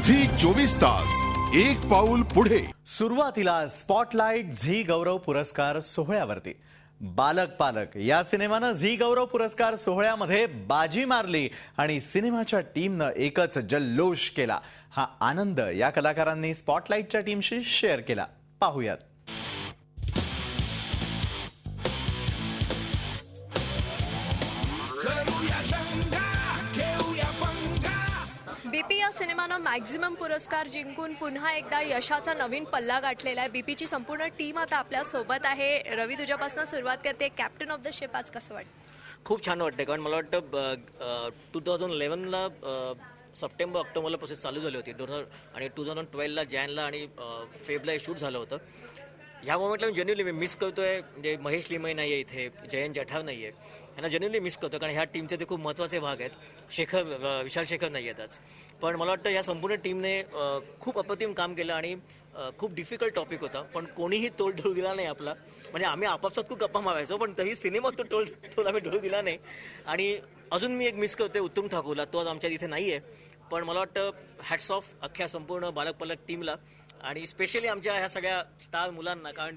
Zee 24 तास एक पाऊल पुढे. सुरुवातीला स्पॉटलाइट झी गौरव पुरस्कार सोहळ्यावरती बालक पालक या सिनेमानं झी गौरव पुरस्कार सोहळ्यामध्ये बाजी मारली आणि सिनेमाच्या टीमनं एकच जल्लोष केला. हा आनंद या कलाकारांनी स्पॉटलाइटच्या टीमशी शेअर केला. पाहूयात. बीपी या सिनेमानं मॅक्झिमम पुरस्कार जिंकून पुन्हा एकदा यशाचा नवीन पल्ला गाठलेला आहे. बीपीची संपूर्ण टीम आता आपल्या सोबत आहे. रवी, तुझ्यापासून सुरुवात करते. कॅप्टन ऑफ द शिप आज कसं वाटतं? खूप छान वाटतं, कारण मला वाटतं 2011ला सप्टेंबर ऑक्टोबरला प्रोसेस चालू झाली होती आणि 2012ला जॅनला आणि फेबला हे शूट झालं होतं. ह्या मोमेंटला मी जेन्युअली मिस करतोय. म्हणजे महेश लिमय नाही आहे इथे, जयंत जठार नाही आहे, यांना जेन्युअली मिस करतो, कारण ह्या टीमचे ते खूप महत्त्वाचे भाग आहेत. विशाल शेखर नाही आहेत आज. पण मला वाटतं या संपूर्ण टीमने खूप अप्रतिम काम केलं आणि खूप डिफिकल्ट टॉपिक होता, पण कोणीही तोल ढोल दिला नाही आपला. म्हणजे आम्ही आपापसात खूप गप्पा मारायचो, पण तरी सिनेमात तो आम्ही ढोल दिला नाही. आणि अजून मी एक मिस करतोय उत्तम ठाकूरला, तो आज आमच्या इथे नाही आहे. पण मला वाटतं हॅट्स ऑफ अख्ख्या संपूर्ण बालक पालक टीमला आणि स्पेशली आमच्या ह्या सगळ्या स्टार मुलांना, कारण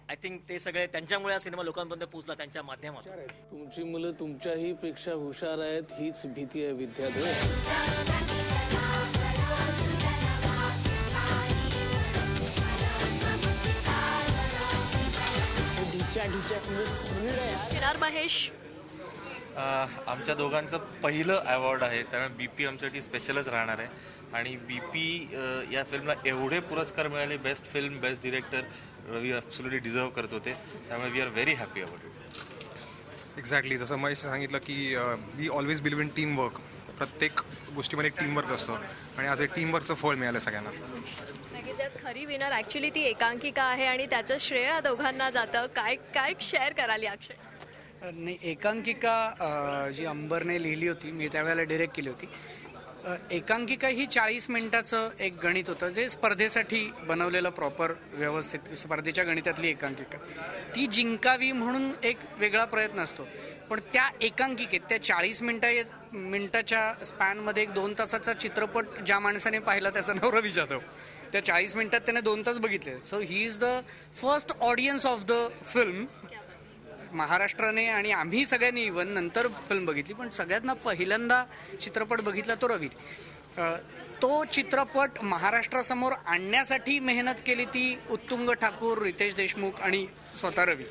आय थिंक ते सगळे त्यांच्यामुळे हा सिनेमा लोकांपर्यंत पोहोचला त्यांच्या माध्यमातून. तुमची मुलं तुमच्याही पेक्षा हुशार आहेत हीच भीती आहे विद्यार्थी. महेश, आमच्या दोघांचं पहिलं अवॉर्ड आहे, त्यामुळे बीपी आमच्यासाठी स्पेशलच राहणार आहे. आणि बीपी या फिल्मला एवढे पुरस्कार मिळाले, best film, best director, Ravi absolutely deserve करत होते. त्यामुळे we are very happy about it. Exactly जसं महेश सांगितलं की we always believe in team work. प्रत्येक गोष्टीमध्ये एक टीमवर्क असतं आणि आज एक टीमवर्कचं फळ मिळालं सगळ्यांना. त्यात खरी विनर ॲक्च्युली ती एकांकिका आहे आणि त्याचं श्रेय या दोघांना जातं. काय शेअर कराल अक्षय? नाही, एकांकिका जी अंबरने लिहिली होती, मी त्यावेळेला डिरेक्ट केली होती. एकांकिका ही 40 मिनिटाचं एक गणित होतं, जे स्पर्धेसाठी बनवलेलं प्रॉपर व्यवस्थित स्पर्धेच्या गणितातली एकांकिका. ती जिंकावी म्हणून एक वेगळा प्रयत्न असतो, पण त्या एकांकिकेत त्या 40 मिनिटाच्या स्पॅनमध्ये एक 2 तासाचा चित्रपट ज्या माणसाने पाहिला त्याचं नाव रवी जाधव. त्या 40 मिनिटात त्याने 2 तास बघितले. So he is the first audience of the film. महाराष्ट्राने आणि आम्ही सगळ्यांनी इव्हन नंतर फिल्म बघितली, पण सगळ्यांना पहिल्यांदा चित्रपट बघितला तो रवी. तो चित्रपट महाराष्ट्रासमोर आणण्यासाठी मेहनत केली ती उत्तुंग ठाकूर, रितेश देशमुख आणि स्वतः रवी.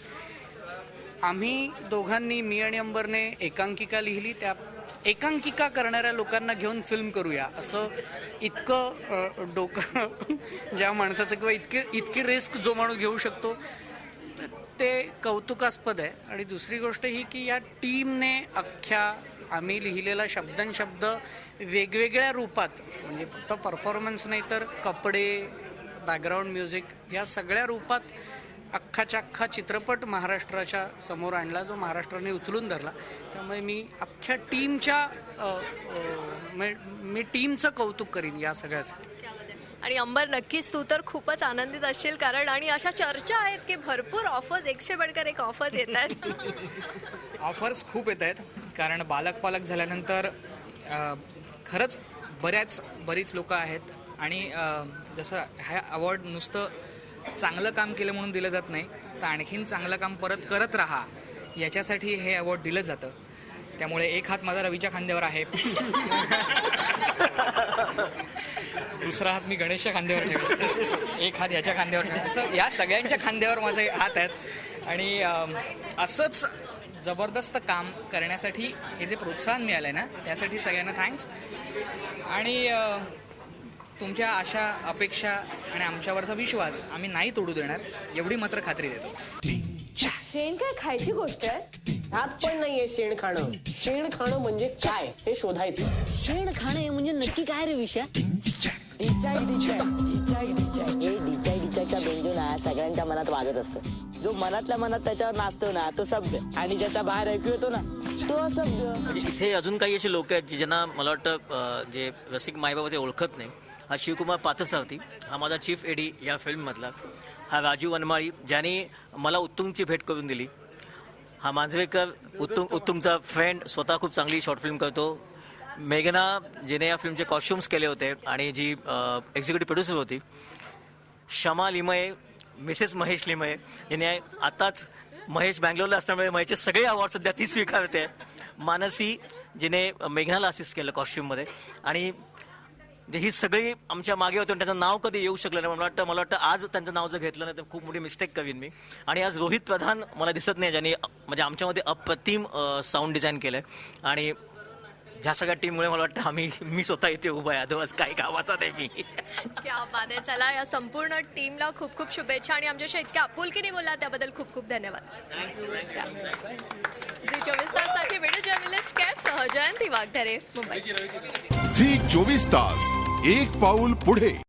आम्ही दोघांनी, मी आणि अंबरने एकांकिका लिहिली. त्या एकांकिका करणाऱ्या लोकांना घेऊन फिल्म करूया असं इतकं डोकं ज्या माणसाचं किंवा इतकी रिस्क जो माणूस घेऊ शकतो ते कौतुकास्पद आहे. आणि दुसरी गोष्ट ही की या टीमने अख्ख्या आम्ही लिहिलेला शब्दनशब्द वेगवेगळ्या रूपात, म्हणजे फक्त परफॉर्मन्स नाही तर कपडे, बॅकग्राऊंड म्युझिक, या सगळ्या रूपात अख्खाच्या अख्खा चित्रपट महाराष्ट्राच्या समोर आणला, जो महाराष्ट्राने उचलून धरला. त्यामुळे मी अख्ख्या टीमच्या मी टीमचं कौतुक करीन या सगळ्यासाठी. आणि अंबर, नक्कीच तू तर खूपच आनंदित असशील, कारण आणि अशा चर्चा आहेत की भरपूर ऑफर्स, एक से बढ़कर एक ऑफर्स येत आहेत. ऑफर्स खूप येत आहेत, कारण बालक पालक झाल्यानंतर खरंच बरीच लोक आहेत. आणि जसं हा अवॉर्ड नुसतं चांगलं काम केलं म्हणून दिलं जात नाही, तर आणखीन चांगलं काम परत करत राहा याच्यासाठी हे अवॉर्ड दिलं जातं. त्यामुळे एक हात माझा रवीच्या खांद्यावर आहे, दुसरा हात मी गणेशच्या खांद्यावर ठेवला, एक हात ह्याच्या खांद्यावर ठेवला, असं या सगळ्यांच्या खांद्यावर माझे हात आहेत. आणि असंच जबरदस्त काम करण्यासाठी हे जे प्रोत्साहन मिळालं आहे ना, त्यासाठी सगळ्यांना थँक्स. आणि तुमच्या आशा, अपेक्षा आणि आमच्यावरचा विश्वास आम्ही नाही तोडू देणार, एवढी मात्र खात्री देतो. शेण काय खायची गोष्ट आहे? ह्यात पण नाहीये शेण खाणं. शेण खाणं म्हणजे काय हे शोधायचं. शेण खाणे म्हणजे नक्की काय रे विषय? डिचाईचा बेंजो ना सगळ्यांच्या मनात वाजत असतो. जो मनातल्या मनात त्याच्यावर नाचतो ना तो शब्द, आणि ज्याचा बाहेर ऐकू येतो ना तो शब्द. म्हणजे इथे अजून काही असे लोक आहेत ज्यांना मला वाटतं जे रसिक मायबाबा ते ओळखत नाही. हा शिवकुमार पाथसारथी, हा माझा चीफ एडी या फिल्ममधला. हा राजू वनमाळी, ज्याने मला उत्तुंगची भेट करून दिली. हा मांजरेकर, उत्तुंगचा फ्रेंड, स्वतः खूप चांगली शॉर्ट फिल्म करतो. मेघना जिने या फिल्मचे कॉस्ट्युम्स केले होते आणि जी एक्झिक्युटिव्ह प्रोड्युसर होती, शमा लिमये, मिसेस महेश लिमये, जिने आताच महेश बँगलोरला असल्यामुळे महेशचे सगळे अवॉर्ड सध्या ती स्वीकारते. मानसी जिने मेघनाला असिस्ट केलं कॉस्ट्युममध्ये, आणि ही सगळी आमच्या मागे होते. त्याचं नाव कधी येऊ शकलं नाही. मला वाटतं आज त्यांचं नाव जर घेतलं नाही तर खूप मोठी मिस्टेक करीन मी. आणि आज रोहित प्रधान मला दिसत नाही, ज्यांनी म्हणजे आमच्यामध्ये अप्रतिम साऊंड डिझाईन केलंय. आणि ह्या सगळ्या टीममुळे मला वाटतं मी स्वतः इथे उभा आहे, अदरवाईज काही कामाचा नाही मी. क्या बात आहे. चला, या संपूर्ण टीमला खूप खूप शुभेच्छा आणि आमच्याशी इतक्या आपुलकीने बोलला त्याबद्दल खूप खूप धन्यवाद. झी 24 ताससाठी व्हिडिओ जर्नलिस्ट कॅप सह जयंती वाघधरे, मुंबई. झी 24 तास, एक पाऊल पुढे.